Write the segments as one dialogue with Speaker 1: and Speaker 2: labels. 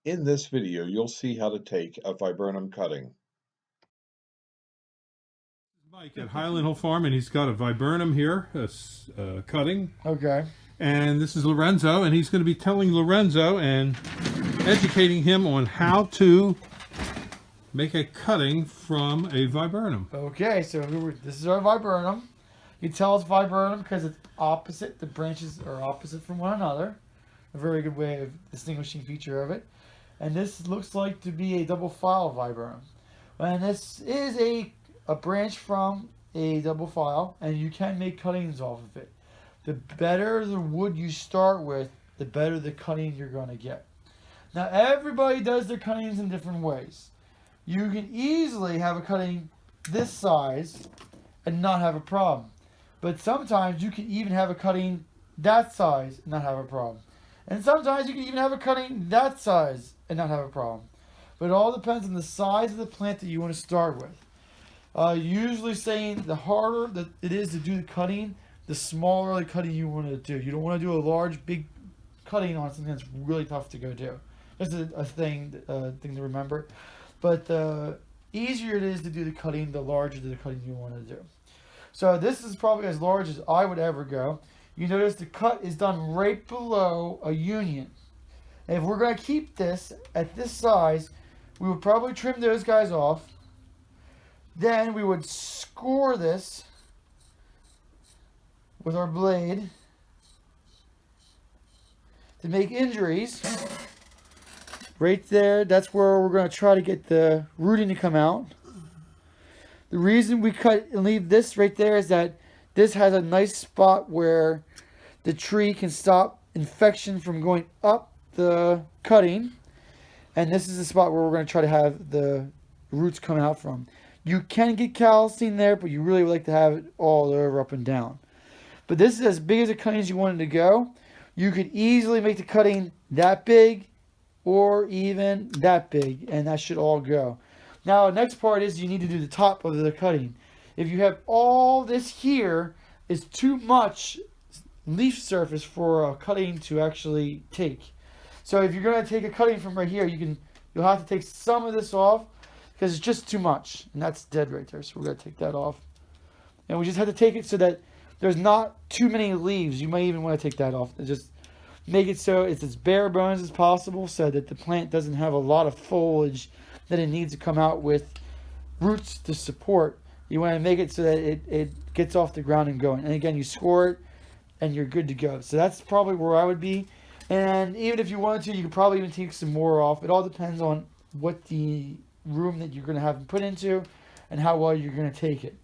Speaker 1: In this video, you'll see how to take a viburnum cutting.
Speaker 2: Mike at Highland Hill Farm, and he's got a viburnum here, a cutting.
Speaker 3: Okay.
Speaker 2: And this is Lorenzo, and he's going to be telling Lorenzo and educating him on how to make a cutting from a viburnum.
Speaker 3: Okay, so this is our viburnum. You tell it's viburnum because it's opposite. The branches are opposite from one another. A very good way of distinguishing feature of it. And this looks like to be a double file viburnum. And this is a branch from a double file, and you can make cuttings off of it. The better the wood you start with, the better the cutting you're going to get. Now everybody does their cuttings in different ways. You can easily have a cutting this size and not have a problem. But sometimes you can even have a cutting that size and not have a problem. And sometimes you can even have a cutting that size and not have a problem. But it all depends on the size of the plant that you want to start with. Usually saying the harder that it is to do the cutting, the smaller the cutting you want to do. You don't want to do a large, big cutting on something that's really tough to go do. That's a thing to remember. But the easier it is to do the cutting, the larger the cutting you want to do. So this is probably as large as I would ever go. You notice the cut is done right below a union. And if we're going to keep this at this size, we would probably trim those guys off. Then we would score this with our blade to make injuries. Right there, that's where we're going to try to get the rooting to come out. The reason we cut and leave this right there is that this has a nice spot where the tree can stop infection from going up the cutting. And this is the spot where we're going to try to have the roots come out from. You can get callousing there, but you really would like to have it all over up and down. But this is as big as the cuttings you wanted to go. You could easily make the cutting that big or even that big, and that should all go. Now, the next part is you need to do the top of the cutting. If you have all this here, it's too much leaf surface for a cutting to actually take. So if you're going to take a cutting from right here, you'll have to take some of this off because it's just too much, and that's dead right there. So we're going to take that off, and we just have to take it so that there's not too many leaves. You might even want to take that off. Just make it so it's as bare bones as possible so that the plant doesn't have a lot of foliage that it needs to come out with roots to support. You want to make it so that it gets off the ground and going. And again, you score it and you're good to go. So that's probably where I would be. And even if you wanted to, you could probably even take some more off. It all depends on what the room that you're going to have them put into and how well you're going to take it.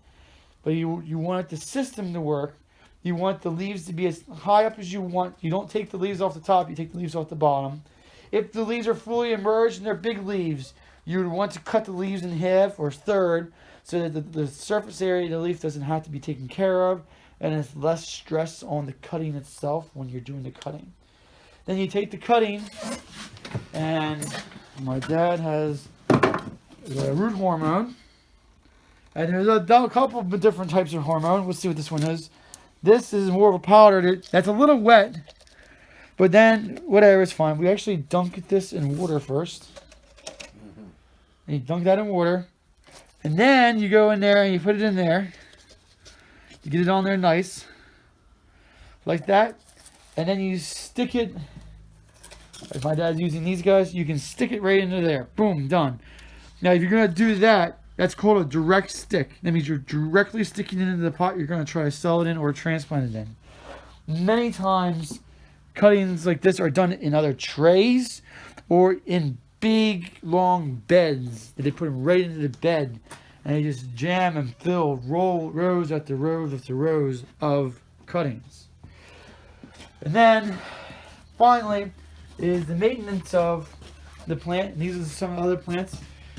Speaker 3: But you want the system to work. You want the leaves to be as high up as you want. You don't take the leaves off the top, you take the leaves off the bottom. If the leaves are fully emerged and they're big leaves, you would want to cut the leaves in half or third so that the surface area of the leaf doesn't have to be taken care of, and it's less stress on the cutting itself when you're doing the cutting. Then you take the cutting, and my dad has the root hormone, and there's a couple of different types of hormone. We'll see what this one is. This is more of a powder that's a little wet, but then whatever, it's fine. We actually dunk this in water first. And you dunk that in water, and then you go in there and you put it in there. You get it on there nice, like that, and then you stick it. If my dad's using these guys, you can stick it right into there. Boom, done. Now, if you're gonna do that, that's called a direct stick. That means you're directly sticking it into the pot you're going to try to sell it in or transplant it in. Many times, cuttings like this are done in other trays or in big, long beds that they put them right into the bed. And they just jam and fill rows after rows after rows of cuttings. And then, finally, is the maintenance of the plant. And these are some other plants.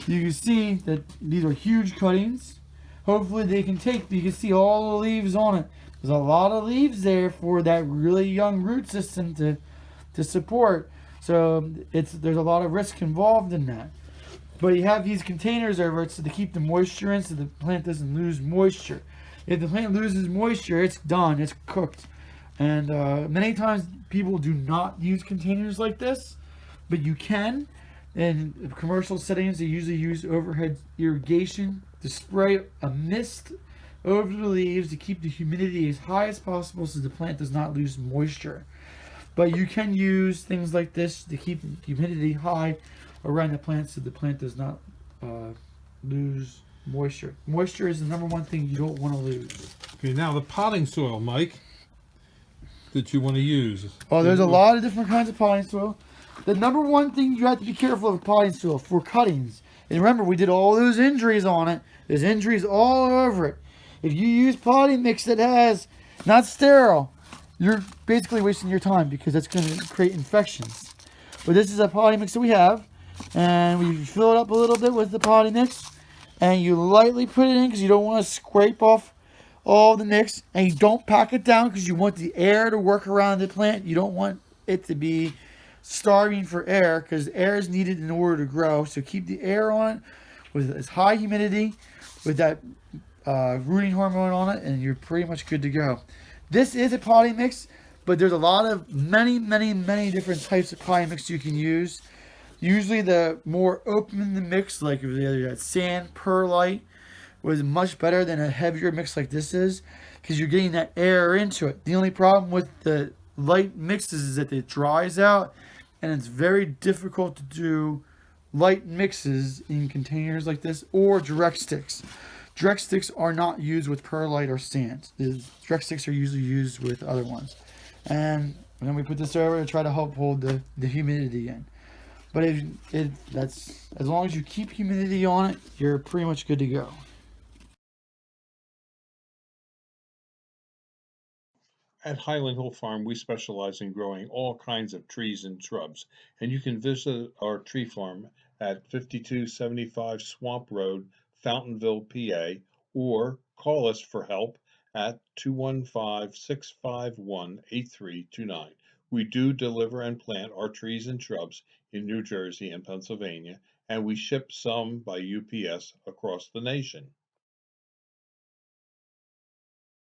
Speaker 3: You can see that these are huge cuttings. Hopefully they can take, you can see all the leaves on it. There's a lot of leaves there for that really young root system to support. So there's a lot of risk involved in that. But you have these containers over it so to keep the moisture in so the plant doesn't lose moisture. If the plant loses moisture, it's done, it's cooked. And many times people do not use containers like this, but you can. In commercial settings, they usually use overhead irrigation to spray a mist over the leaves to keep the humidity as high as possible so the plant does not lose moisture. But you can use things like this to keep humidity high around the plant so the plant does not lose moisture. Moisture is the number one thing you don't want to lose.
Speaker 2: Okay, now the potting soil, Mike, that you want to use.
Speaker 3: Oh, there's a lot of different kinds of potting soil. The number one thing you have to be careful of potting soil for cuttings. And remember, we did all those injuries on it. There's injuries all over it. If you use potting mix that has not sterile, you're basically wasting your time because that's going to create infections. But this is a potting mix that we have, and we fill it up a little bit with the potting mix, and you lightly put it in because you don't want to scrape off all the mix, and you don't pack it down because you want the air to work around the plant. You don't want it to be starving for air because air is needed in order to grow. So keep the air on it with as high humidity, with that rooting hormone on it, and you're pretty much good to go. This is a potting mix, but there's a lot of many different types of potting mix you can use. Usually the more open the mix, like if you got sand, perlite, was much better than a heavier mix like this is, because you're getting that air into it. The only problem with the light mixes is that it dries out, and it's very difficult to do light mixes in containers like this or direct sticks. Direct sticks are not used with perlite or sand. The direct sticks are usually used with other ones. And then we put this over to try to help hold the humidity in. But that's as long as you keep humidity on it, you're pretty much good to go.
Speaker 1: At Highland Hill Farm, we specialize in growing all kinds of trees and shrubs, and you can visit our tree farm at 5275 Swamp Road, Fountainville, PA, or call us for help at 215-651-8329. We do deliver and plant our trees and shrubs in New Jersey and Pennsylvania, and we ship some by UPS across the nation.